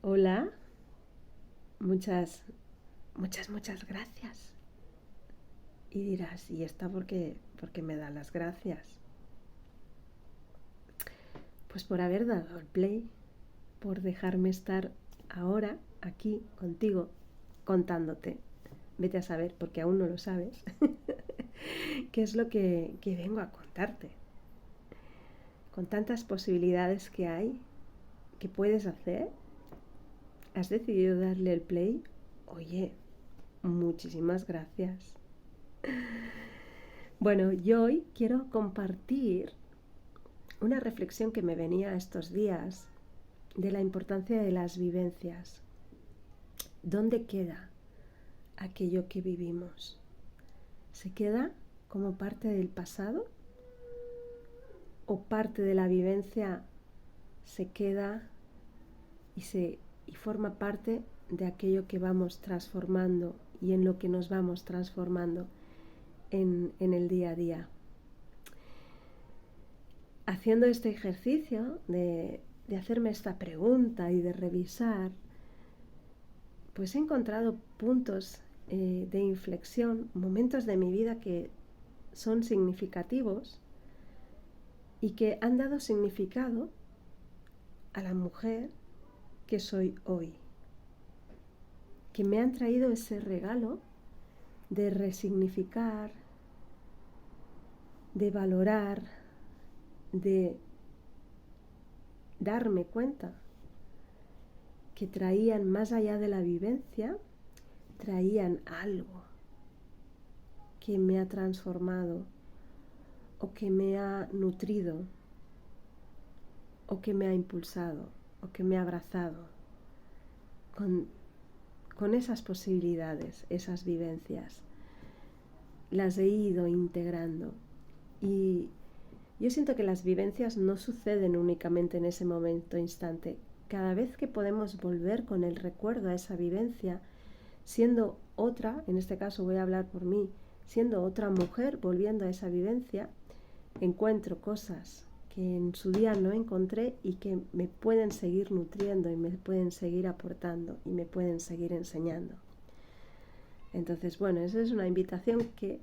Hola, muchas, muchas gracias. Y dirás, ¿y esta por qué me da las gracias? Pues por haber dado el play, por dejarme estar ahora aquí contigo contándote. Vete a saber, porque aún no lo sabes, qué es lo que vengo a contarte. Con tantas posibilidades que hay, que puedes hacer, has decidido darle el play. Oye, muchísimas gracias. Bueno, yo hoy quiero compartir una reflexión que me venía estos días de la importancia de las vivencias. ¿Dónde queda aquello que vivimos? ¿Se queda como parte del pasado? ¿O parte de la vivencia se queda y forma parte de aquello que vamos transformando y en lo que nos vamos transformando en el día a día? Haciendo este ejercicio de hacerme esta pregunta y de revisar, pues he encontrado puntos de inflexión, momentos de mi vida que son significativos y que han dado significado a la mujer que soy hoy, que me han traído ese regalo de resignificar, de valorar, de darme cuenta que traían más allá de la vivencia, traían algo que me ha transformado o que me ha nutrido o que me ha impulsado o que me ha abrazado con esas posibilidades, esas vivencias. Las he ido integrando y yo siento que las vivencias no suceden únicamente en ese momento instante. Cada vez que podemos volver con el recuerdo a esa vivencia, siendo otra, en este caso voy a hablar por mí, siendo otra mujer volviendo a esa vivencia, encuentro cosas que en su día no encontré y que me pueden seguir nutriendo y me pueden seguir aportando y me pueden seguir enseñando. Entonces, bueno, esa es una invitación que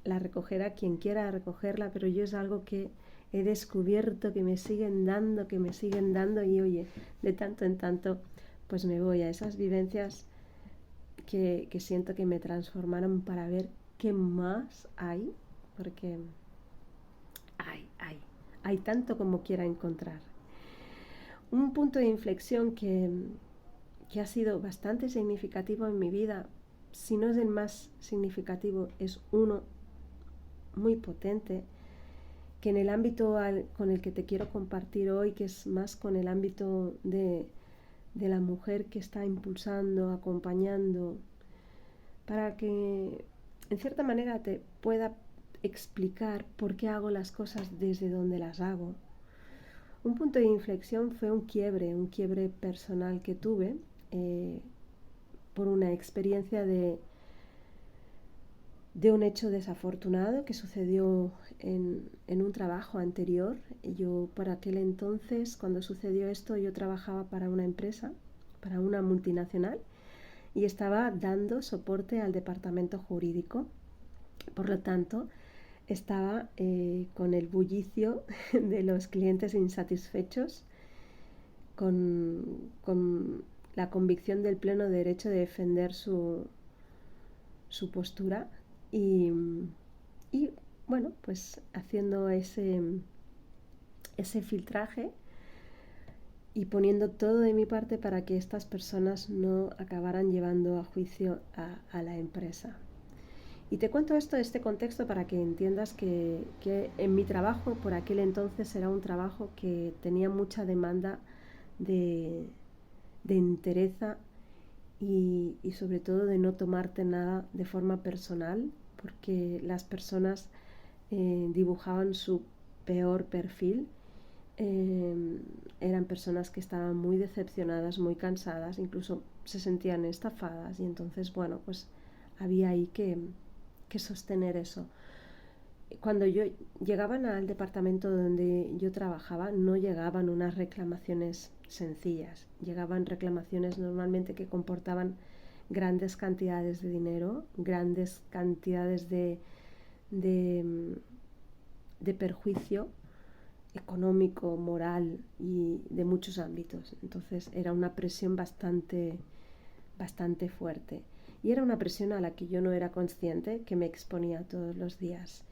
la recogerá quien quiera recogerla, pero yo es algo que he descubierto, que me siguen dando y oye, de tanto en tanto, pues me voy a esas vivencias que siento que me transformaron para ver qué más hay, porque hay tanto como quiera encontrar. Un punto de inflexión que ha sido bastante significativo en mi vida, si no es el más significativo, es uno muy potente, que en el ámbito con el que te quiero compartir hoy, que es más con el ámbito de la mujer que está impulsando, acompañando, para que en cierta manera te pueda explicar por qué hago las cosas desde donde las hago. Un punto de inflexión fue un quiebre personal que tuve por una experiencia de un hecho desafortunado que sucedió en un trabajo anterior. Yo por aquel entonces, cuando sucedió esto, yo trabajaba para una empresa, para una multinacional, y estaba dando soporte al departamento jurídico. Por lo tanto, estaba con el bullicio de los clientes insatisfechos, con la convicción del pleno derecho de defender su postura y bueno, pues haciendo ese filtraje y poniendo todo de mi parte para que estas personas no acabaran llevando a juicio a la empresa. Y te cuento este contexto para que entiendas que en mi trabajo por aquel entonces era un trabajo que tenía mucha demanda de entereza y sobre todo de no tomarte nada de forma personal, porque las personas dibujaban su peor perfil. Eran personas que estaban muy decepcionadas, muy cansadas, incluso se sentían estafadas y entonces, bueno, pues había ahí que sostener eso. cuando yo llegaban al departamento donde yo trabajaba, no llegaban unas reclamaciones sencillas, llegaban reclamaciones normalmente que comportaban grandes cantidades de dinero, grandes cantidades de, de perjuicio económico, moral y de muchos ámbitos. Entonces era una presión bastante fuerte. Y era una presión a la que yo no era consciente, que me exponía todos los días.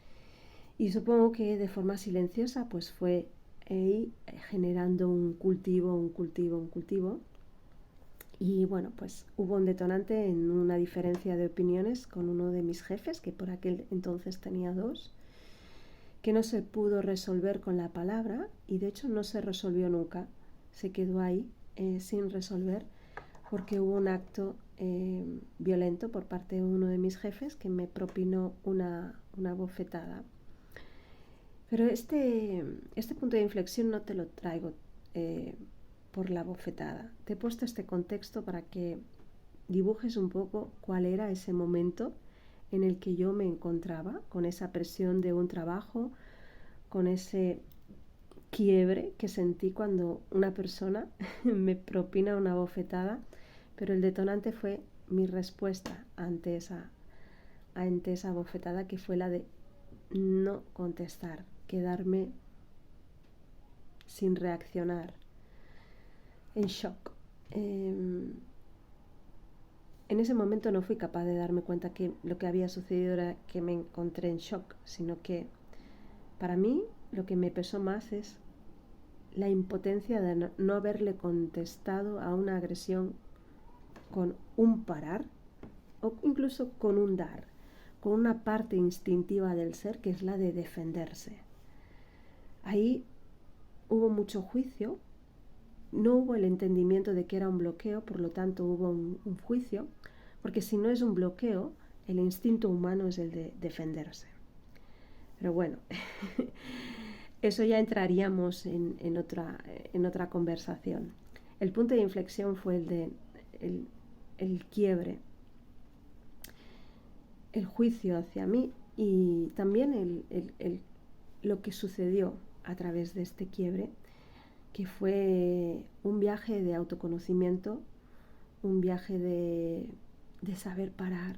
Y supongo que de forma silenciosa pues fue ahí generando un cultivo. Y bueno, pues hubo un detonante en una diferencia de opiniones con uno de mis jefes, que por aquel entonces tenía dos, que no se pudo resolver con la palabra y de hecho no se resolvió nunca. Se quedó ahí sin resolver porque hubo un acto violento por parte de uno de mis jefes que me propinó una bofetada. Pero este punto de inflexión no te lo traigo por la bofetada. Te he puesto este contexto para que dibujes un poco cuál era ese momento en el que yo me encontraba, con esa presión de un trabajo, con ese quiebre que sentí cuando una persona me propina una bofetada, pero el detonante fue mi respuesta ante esa bofetada, que fue la de no contestar, quedarme sin reaccionar, en shock. En ese momento no fui capaz de darme cuenta que lo que había sucedido era que me encontré en shock, sino que para mí lo que me pesó más es la impotencia de no haberle contestado a una agresión con un parar o incluso con un dar, con una parte instintiva del ser que es la de defenderse. Ahí hubo mucho juicio, no hubo el entendimiento de que era un bloqueo, por lo tanto hubo un juicio, porque si no es un bloqueo, el instinto humano es el de defenderse. Pero bueno, eso ya entraríamos en otra conversación. El punto de inflexión fue el quiebre, el juicio hacia mí y también lo que sucedió a través de este quiebre, que fue un viaje de autoconocimiento, un viaje de saber parar.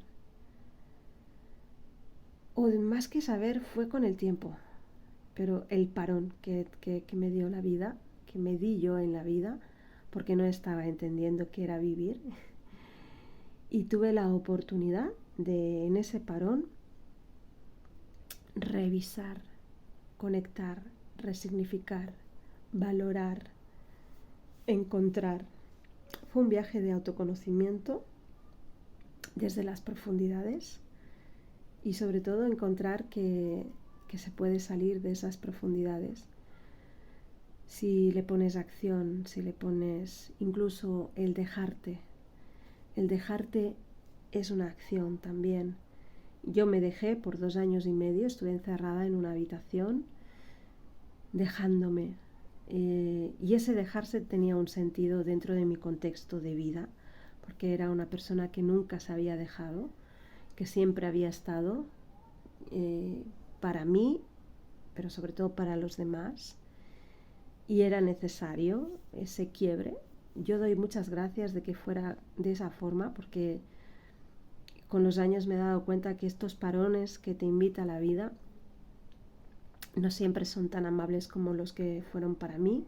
O más que saber, fue con el tiempo, pero el parón que me dio la vida, que me di yo en la vida, porque no estaba entendiendo qué era vivir. Y tuve la oportunidad de, en ese parón, revisar, conectar, resignificar, valorar, encontrar. Fue un viaje de autoconocimiento desde las profundidades y sobre todo encontrar que se puede salir de esas profundidades si le pones acción, si le pones incluso el dejarte. El dejarte es una acción también. Yo me dejé por 2 años y medio, estuve encerrada en una habitación dejándome. Y ese dejarse tenía un sentido dentro de mi contexto de vida, porque era una persona que nunca se había dejado, que siempre había estado para mí, pero sobre todo para los demás, y era necesario ese quiebre. Yo doy muchas gracias de que fuera de esa forma, porque con los años me he dado cuenta que estos parones que te invita la vida no siempre son tan amables como los que fueron para mí,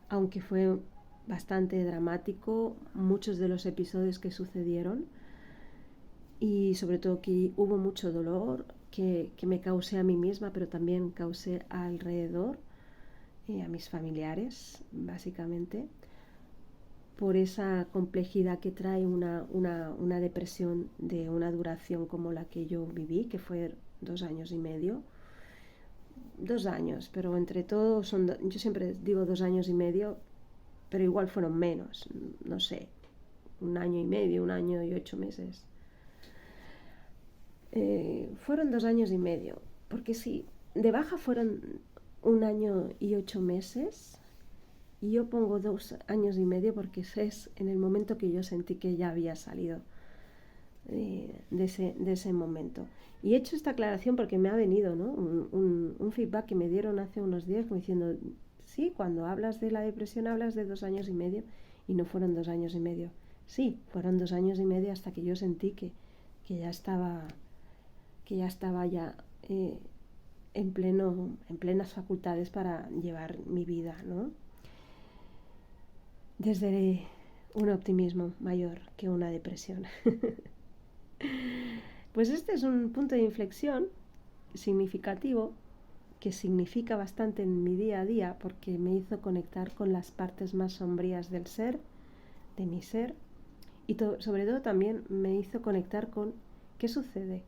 aunque fue bastante dramático muchos de los episodios que sucedieron y sobre todo que hubo mucho dolor que me causé a mí misma, pero también causé alrededor, a mis familiares básicamente, por esa complejidad que trae una depresión de una duración como la que yo viví, que fue 2 años y medio. 2 años, pero entre todos yo siempre digo 2 años y medio, pero igual fueron menos, no sé, 1 año y medio, 1 año y 8 meses. Fueron 2 años y medio, porque sí, de baja fueron 1 año y 8 meses, y yo pongo 2 años y medio porque es en el momento que yo sentí que ya había salido de ese momento. Y he hecho esta aclaración porque me ha venido, ¿no? un feedback que me dieron hace unos días como diciendo, sí, cuando hablas de la depresión hablas de 2 años y medio, y no fueron 2 años y medio. Sí, fueron 2 años y medio hasta que yo sentí que ya estaba ya en plenas facultades para llevar mi vida, ¿no? Desde un optimismo mayor que una depresión. Pues este es un punto de inflexión significativo que significa bastante en mi día a día porque me hizo conectar con las partes más sombrías del ser, de mi ser, y sobre todo también me hizo conectar con qué sucede,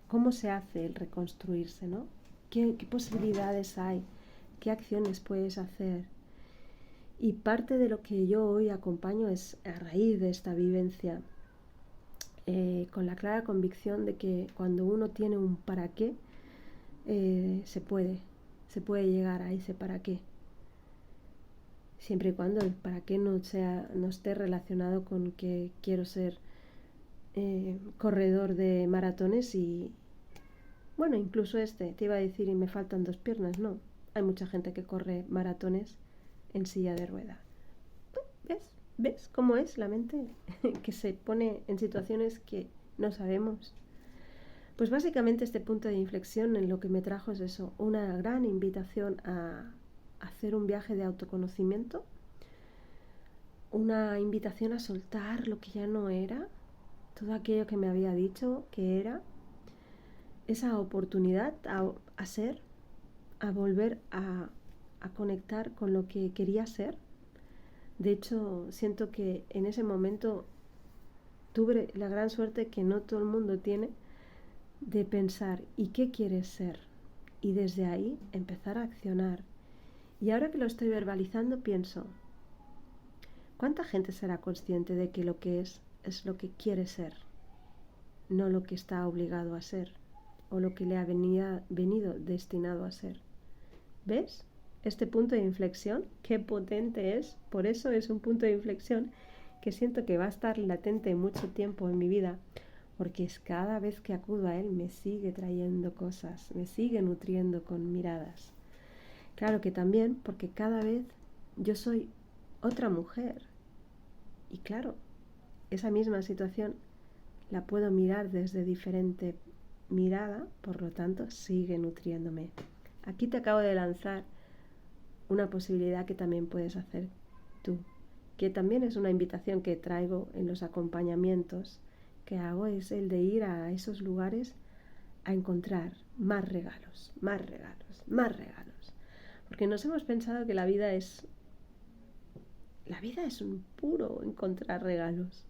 cómo se hace el reconstruirse, ¿no? ¿Qué posibilidades hay? ¿Qué acciones puedes hacer? Y parte de lo que yo hoy acompaño es a raíz de esta vivencia, con la clara convicción de que cuando uno tiene un para qué, se puede llegar a ese para qué. Siempre y cuando el para qué no esté relacionado con que quiero ser corredor de maratones y, bueno, incluso te iba a decir y me faltan 2 piernas, no. Hay mucha gente que corre maratones en silla de rueda. ¿Ves cómo es la mente? Que se pone en situaciones que no sabemos. Pues básicamente este punto de inflexión en lo que me trajo es eso, una gran invitación a hacer un viaje de autoconocimiento, una invitación a soltar lo que ya no era, todo aquello que me había dicho que era, esa oportunidad a ser, a volver a conectar con lo que quería ser. De hecho, siento que en ese momento tuve la gran suerte que no todo el mundo tiene de pensar ¿y qué quieres ser? Y desde ahí empezar a accionar. Y ahora que lo estoy verbalizando pienso, ¿cuánta gente será consciente de que lo que es lo que quiere ser? No lo que está obligado a ser o lo que le ha venido destinado a ser. ¿Ves? Este punto de inflexión, qué potente es. Por eso es un punto de inflexión que siento que va a estar latente mucho tiempo en mi vida, porque es cada vez que acudo a él me sigue trayendo cosas, me sigue nutriendo con miradas. Claro que también porque cada vez yo soy otra mujer. Y claro, esa misma situación la puedo mirar desde diferente mirada, por lo tanto sigue nutriéndome. Aquí te acabo de lanzar una posibilidad que también puedes hacer tú, que también es una invitación que traigo en los acompañamientos que hago, es el de ir a esos lugares a encontrar más regalos, más regalos, más regalos. Porque nos hemos pensado que la vida es un puro encontrar regalos.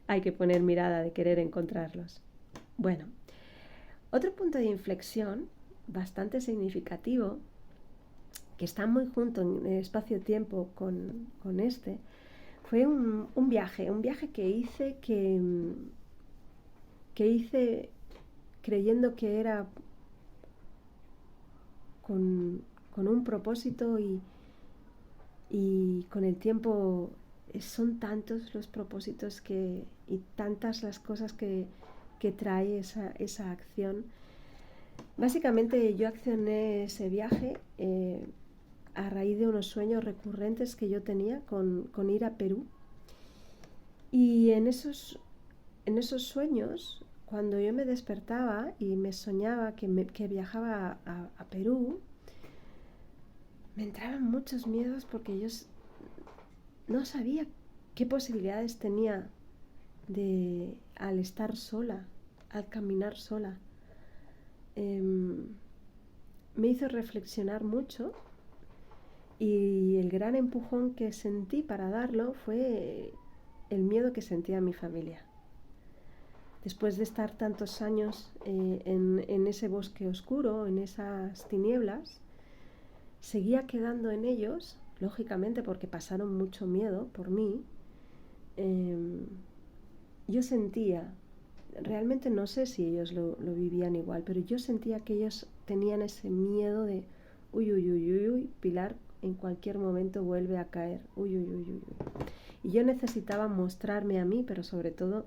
Hay que poner mirada de querer encontrarlos. Bueno, otro punto de inflexión bastante significativo, que está muy junto en el espacio-tiempo con este, fue un viaje que hice creyendo que era con un propósito y con el tiempo son tantos los propósitos y tantas las cosas que trae esa acción. Básicamente yo accioné ese viaje a raíz de unos sueños recurrentes que yo tenía con ir a Perú. Y en esos sueños, cuando yo me despertaba y me soñaba que viajaba a Perú, me entraban muchos miedos porque yo no sabía qué posibilidades tenía al estar sola, al caminar sola. Me hizo reflexionar mucho y el gran empujón que sentí para darlo fue el miedo que sentía mi familia. Después de estar tantos años en ese bosque oscuro, en esas tinieblas, seguía quedando en ellos, lógicamente porque pasaron mucho miedo por mí. Yo sentía, realmente no sé si ellos lo vivían igual, pero yo sentía que ellos tenían ese miedo de uy, Pilar en cualquier momento vuelve a caer, uy. Y yo necesitaba mostrarme a mí, pero sobre todo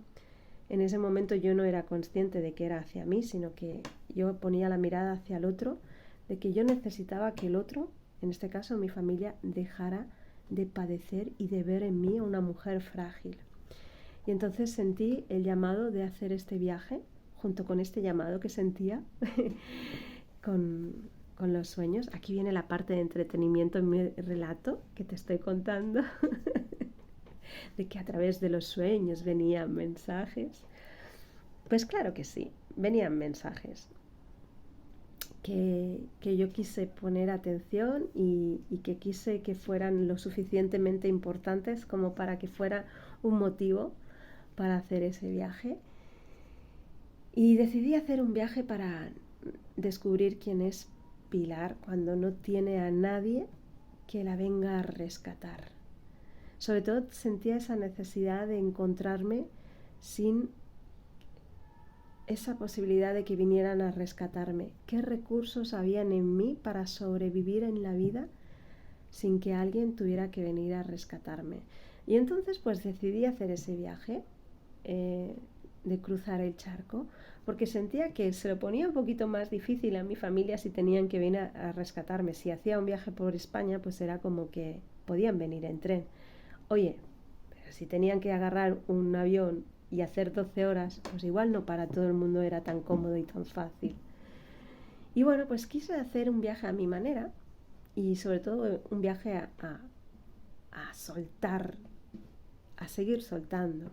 en ese momento yo no era consciente de que era hacia mí, sino que yo ponía la mirada hacia el otro, de que yo necesitaba que el otro, en este caso mi familia, dejara de padecer y de ver en mí a una mujer frágil. Y entonces sentí el llamado de hacer este viaje, junto con este llamado que sentía con los sueños. Aquí viene la parte de entretenimiento en mi relato que te estoy contando, de que a través de los sueños venían mensajes. Pues claro que sí, venían mensajes que yo quise poner atención y que quise que fueran lo suficientemente importantes como para que fuera un motivo para hacer ese viaje. Y decidí hacer un viaje para descubrir quién es Pilar cuando no tiene a nadie que la venga a rescatar. Sobre todo sentía esa necesidad de encontrarme sin esa posibilidad de que vinieran a rescatarme. ¿Qué recursos habían en mí para sobrevivir en la vida sin que alguien tuviera que venir a rescatarme? Y entonces pues decidí hacer ese viaje de cruzar el charco, porque sentía que se lo ponía un poquito más difícil a mi familia si tenían que venir a rescatarme. Si hacía un viaje por España, pues era como que podían venir en tren. Oye, pero si tenían que agarrar un avión y hacer 12 horas, pues igual no para todo el mundo era tan cómodo y tan fácil. Y bueno, pues quise hacer un viaje a mi manera y sobre todo un viaje a soltar, a seguir soltando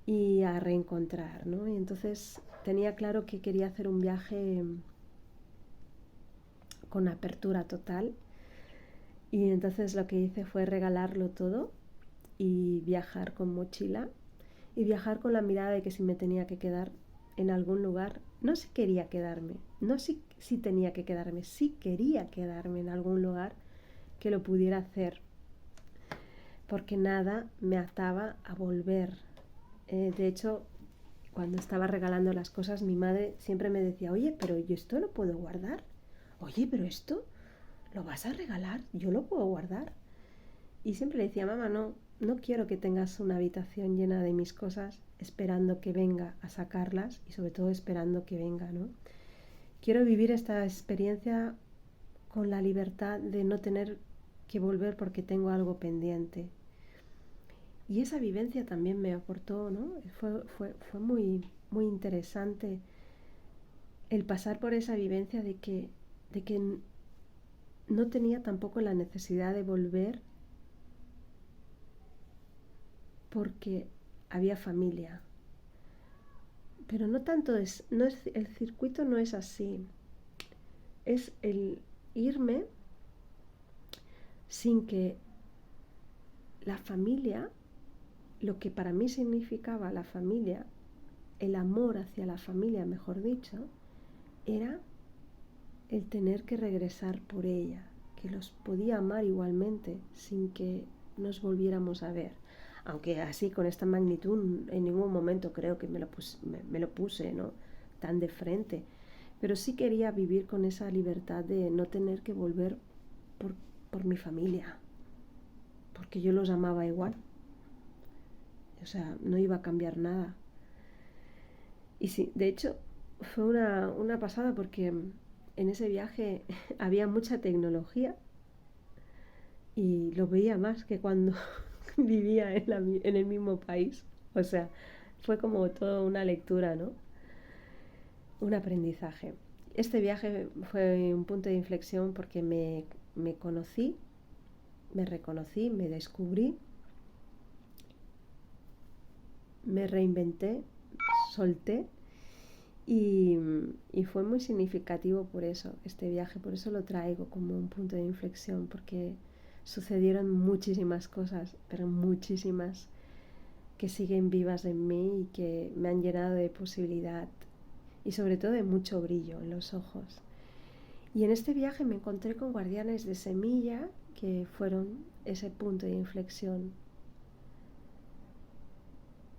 y a reencontrar, ¿no? Y entonces tenía claro que quería hacer un viaje con apertura total y entonces lo que hice fue regalarlo todo y viajar con mochila y viajar con la mirada de que si me tenía que quedar en algún lugar, no si quería quedarme, no si tenía que quedarme, si quería quedarme en algún lugar que lo pudiera hacer, porque nada me ataba a volver. De hecho, cuando estaba regalando las cosas, mi madre siempre me decía, oye, pero yo esto lo puedo guardar. Oye, pero esto lo vas a regalar, yo lo puedo guardar. Y siempre le decía, mamá, no quiero que tengas una habitación llena de mis cosas esperando que venga a sacarlas y sobre todo esperando que venga, ¿no? Quiero vivir esta experiencia con la libertad de no tener que volver porque tengo algo pendiente. Y esa vivencia también me aportó, ¿no? Fue muy, muy interesante el pasar por esa vivencia de que no tenía tampoco la necesidad de volver porque había familia. Pero no tanto el circuito no es así. Es el irme sin que la familia, lo que para mí significaba la familia, el amor hacia la familia, mejor dicho, era el tener que regresar por ella, que los podía amar igualmente sin que nos volviéramos a ver. Aunque así con esta magnitud en ningún momento creo que me lo puse, ¿no? Tan de frente. Pero sí quería vivir con esa libertad de no tener que volver por mi familia, porque yo los amaba igual. O sea, no iba a cambiar nada. Y sí, de hecho, fue una pasada porque en ese viaje había mucha tecnología y lo veía más que cuando vivía en el mismo país. O sea, fue como toda una lectura, ¿no? Un aprendizaje. Este viaje fue un punto de inflexión porque me conocí, me reconocí, me descubrí, me reinventé, solté y fue muy significativo por eso, este viaje, por eso lo traigo como un punto de inflexión, porque sucedieron muchísimas cosas, pero muchísimas, que siguen vivas en mí y que me han llenado de posibilidad y sobre todo de mucho brillo en los ojos. Y en este viaje me encontré con guardianes de semilla que fueron ese punto de inflexión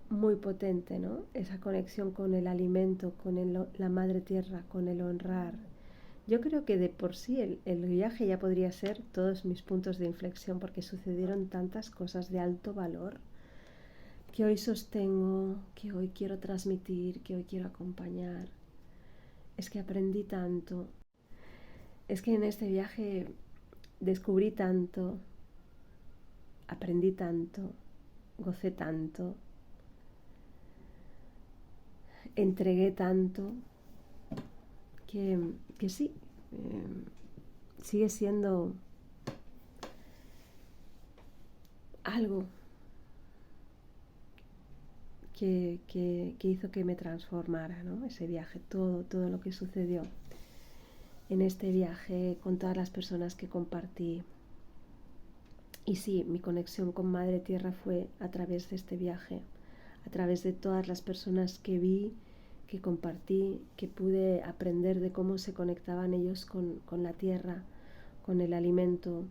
muy potente, ¿no? Esa conexión con el alimento, con la madre tierra, con el honrar, Yo creo que de por sí el viaje ya podría ser todos mis puntos de inflexión porque sucedieron tantas cosas de alto valor que hoy sostengo, que hoy quiero transmitir, que hoy quiero acompañar. Es que aprendí tanto, es que en este viaje descubrí tanto, aprendí tanto, gocé tanto, entregué tanto, que, que sí, sigue siendo algo que hizo que me transformara, ¿no? Ese viaje, todo lo que sucedió en este viaje con todas las personas que compartí. Y sí, mi conexión con Madre Tierra fue a través de este viaje, a través de todas las personas que vi, que compartí, que pude aprender de cómo se conectaban ellos con la tierra, con el alimento,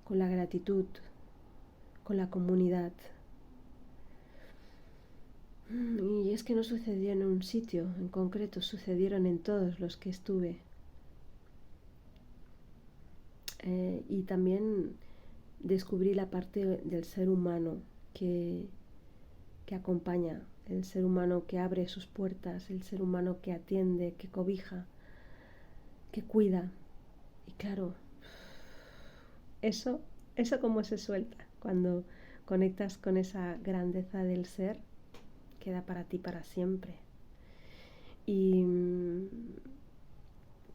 con la gratitud, con la comunidad. Y es que no sucedió en un sitio en concreto, sucedieron en todos los que estuve. Y también descubrí la parte del ser humano que, que acompaña, el ser humano que abre sus puertas, el ser humano que atiende, que cobija, que cuida. Y claro, eso, eso cómo se suelta cuando conectas con esa grandeza del ser, queda para ti para siempre. Y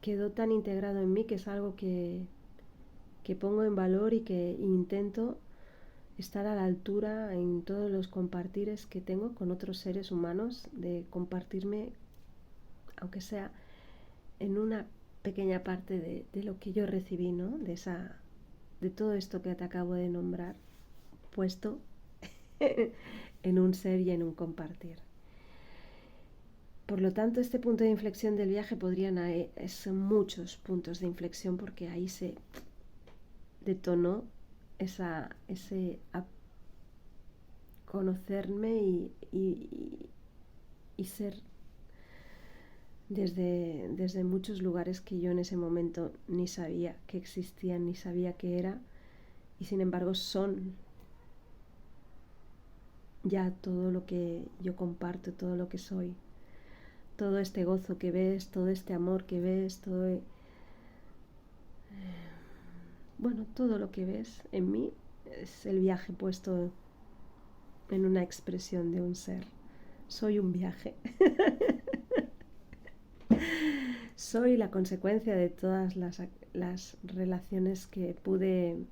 quedó tan integrado en mí que es algo que pongo en valor y que intento estar a la altura en todos los compartires que tengo con otros seres humanos, de compartirme, aunque sea en una pequeña parte de lo que yo recibí, ¿no? De todo esto que te acabo de nombrar, puesto en un ser y en un compartir. Por lo tanto, este punto de inflexión del viaje son muchos puntos de inflexión porque ahí se detonó ese conocerme y ser desde muchos lugares que yo en ese momento ni sabía que existían, ni sabía que era, y sin embargo son ya todo lo que yo comparto, todo lo que soy, todo este gozo que ves, todo este amor que ves, bueno, todo lo que ves en mí es el viaje puesto en una expresión de un ser. Soy un viaje. Soy la consecuencia de todas las relaciones que pude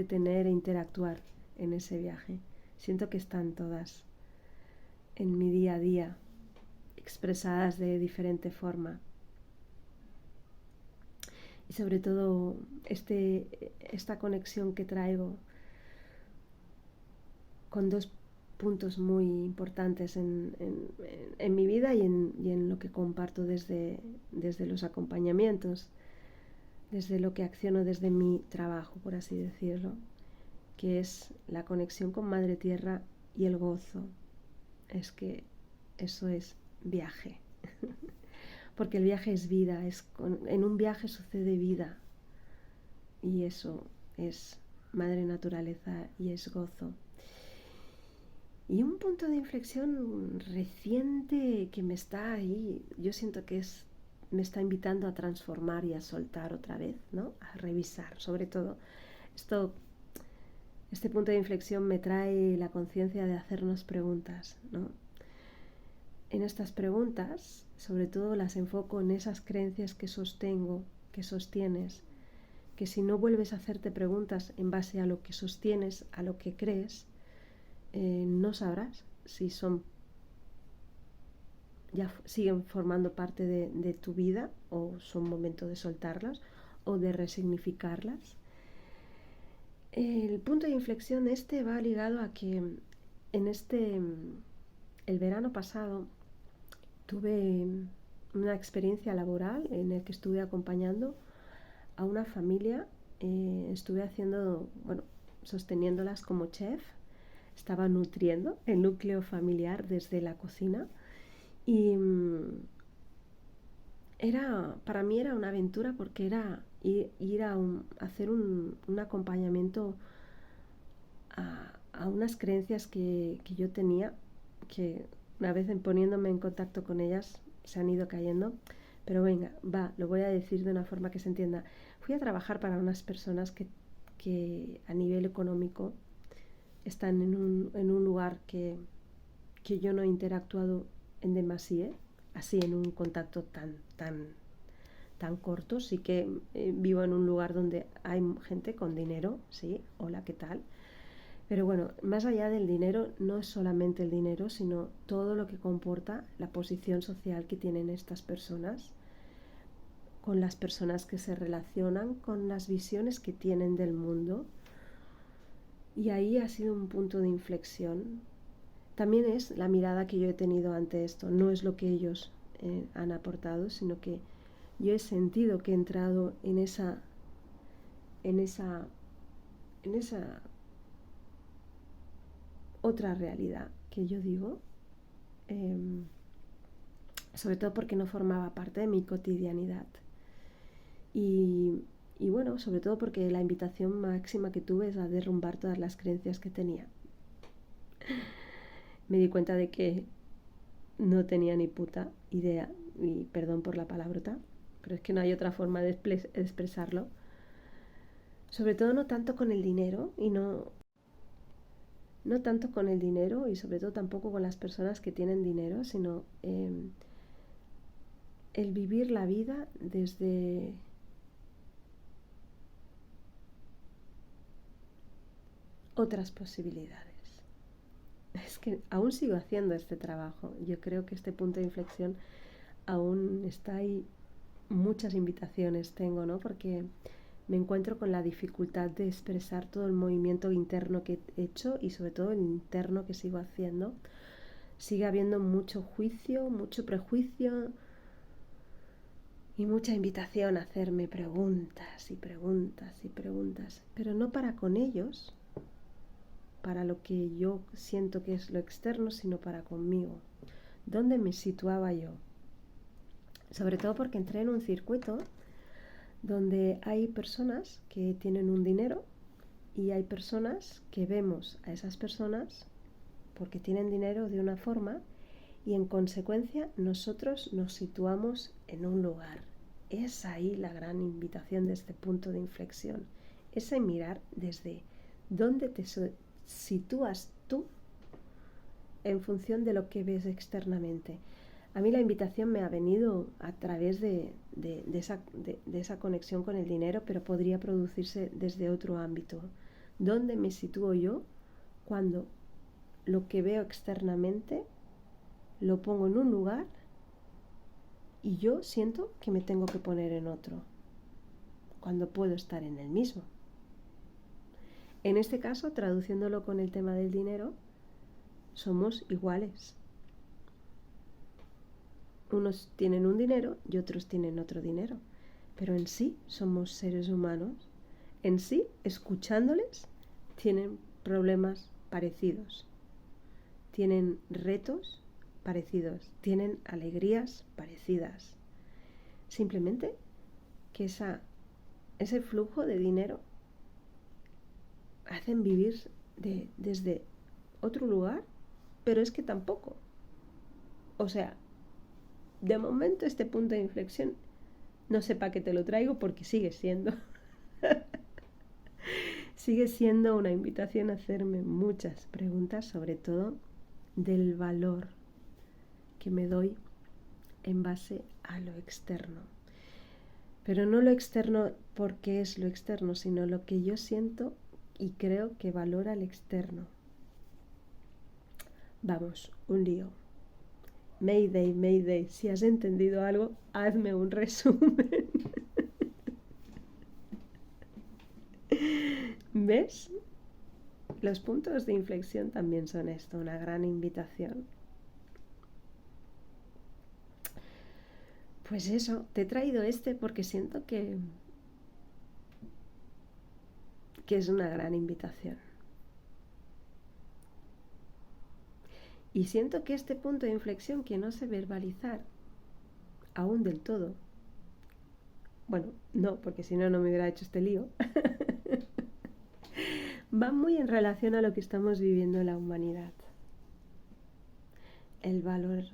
tener e interactuar en ese viaje. Siento que están todas en mi día a día, expresadas de diferente forma. Y sobre todo esta conexión que traigo con dos puntos muy importantes en mi vida y en lo que comparto desde los acompañamientos, desde lo que acciono desde mi trabajo, por así decirlo, que es la conexión con Madre Tierra y el gozo. Es que eso es viaje, porque el viaje es vida, en un viaje sucede vida y eso es Madre Naturaleza y es gozo. Y un punto de inflexión reciente que me está ahí, yo siento que me está invitando a transformar y a soltar otra vez, ¿no? A revisar, sobre todo. Este punto de inflexión me trae la conciencia de hacernos preguntas, ¿no? En estas preguntas, sobre todo las enfoco en esas creencias que sostengo, que sostienes, que si no vuelves a hacerte preguntas en base a lo que sostienes, a lo que crees, no sabrás si ya siguen formando parte de tu vida o son momento de soltarlas o de resignificarlas. El punto de inflexión va ligado a que el verano pasado tuve una experiencia laboral en el que estuve acompañando a una familia, estuve sosteniéndolas como chef, estaba nutriendo el núcleo familiar desde la cocina y para mí era una aventura porque era ir a hacer un acompañamiento a unas creencias que yo tenía, que una vez poniéndome en contacto con ellas se han ido cayendo. Pero venga, lo voy a decir de una forma que se entienda. Fui a trabajar para unas personas que a nivel económico están en un lugar que yo no he interactuado en demasía, así en un contacto tan corto. Sí que vivo en un lugar donde hay gente con dinero, sí, hola, ¿qué tal? Pero bueno, más allá del dinero, no es solamente el dinero, sino todo lo que comporta la posición social que tienen estas personas, con las personas que se relacionan, con las visiones que tienen del mundo. Y ahí ha sido un punto de inflexión. También es la mirada que yo he tenido ante esto, no es lo que ellos han aportado, sino que yo he sentido que he entrado en esa otra realidad que yo digo, eh, sobre todo porque no formaba parte de mi cotidianidad. Y bueno, sobre todo porque la invitación máxima que tuve es a derrumbar todas las creencias que tenía. Me di cuenta de que no tenía ni puta idea, y perdón por la palabrota, pero es que no hay otra forma de expresarlo. Sobre todo no tanto con el dinero y no tanto con el dinero y sobre todo tampoco con las personas que tienen dinero, sino el vivir la vida desde otras posibilidades. Es que aún sigo haciendo este trabajo. Yo creo que este punto de inflexión aún está ahí. Muchas invitaciones tengo, ¿no? Porque me encuentro con la dificultad de expresar todo el movimiento interno que he hecho y sobre todo el interno que sigo haciendo. Sigue habiendo mucho juicio, mucho prejuicio y mucha invitación a hacerme preguntas y preguntas y preguntas, pero no para con ellos, para lo que yo siento que es lo externo, sino para conmigo. ¿Dónde me situaba yo? Sobre todo porque entré en un circuito donde hay personas que tienen un dinero y hay personas que vemos a esas personas porque tienen dinero de una forma y en consecuencia nosotros nos situamos en un lugar. Es ahí la gran invitación de este punto de inflexión. Es en mirar desde dónde te sitúas tú en función de lo que ves externamente. A mí la invitación me ha venido a través de esa conexión con el dinero, pero podría producirse desde otro ámbito. ¿Dónde me sitúo yo cuando lo que veo externamente lo pongo en un lugar y yo siento que me tengo que poner en otro, cuando puedo estar en el mismo? En este caso, traduciéndolo con el tema del dinero, somos iguales. Unos tienen un dinero y otros tienen otro dinero, pero en sí somos seres humanos. En sí, escuchándoles, tienen problemas parecidos, tienen retos parecidos, tienen alegrías parecidas. Simplemente que ese flujo de dinero hacen vivir desde otro lugar, pero es que tampoco. O sea, de momento este punto de inflexión no sé para qué te lo traigo porque sigue siendo sigue siendo una invitación a hacerme muchas preguntas, sobre todo del valor que me doy en base a lo externo. Pero no lo externo porque es lo externo, sino lo que yo siento y creo que valora el externo. Vamos, un lío. Mayday, Mayday, si has entendido algo, hazme un resumen. ¿Ves? Los puntos de inflexión también son esto, una gran invitación. Pues eso, te he traído este porque siento que es una gran invitación. Y siento que este punto de inflexión que no sé verbalizar aún del todo, bueno, no, porque si no, no me hubiera hecho este lío, va muy en relación a lo que estamos viviendo en la humanidad. El valor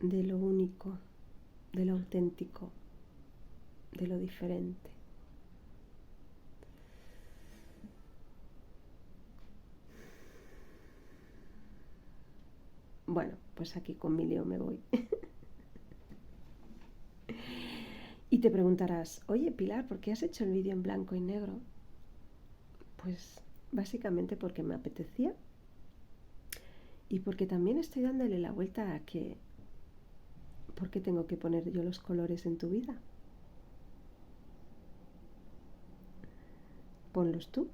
de lo único, de lo auténtico, de lo diferente. Bueno, pues aquí con mi lío me voy. Y te preguntarás, oye Pilar, ¿por qué has hecho el vídeo en blanco y negro? Pues básicamente porque me apetecía y porque también estoy dándole la vuelta a que, ¿por qué tengo que poner yo los colores en tu vida? Ponlos tú,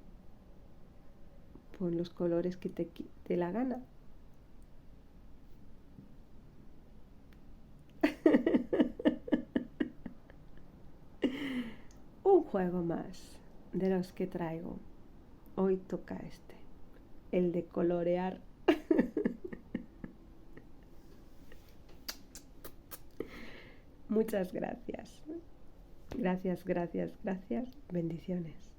pon los colores que te dé la gana. Un juego más de los que traigo. Hoy toca este, el de colorear. Muchas gracias. Gracias, gracias, gracias. Bendiciones.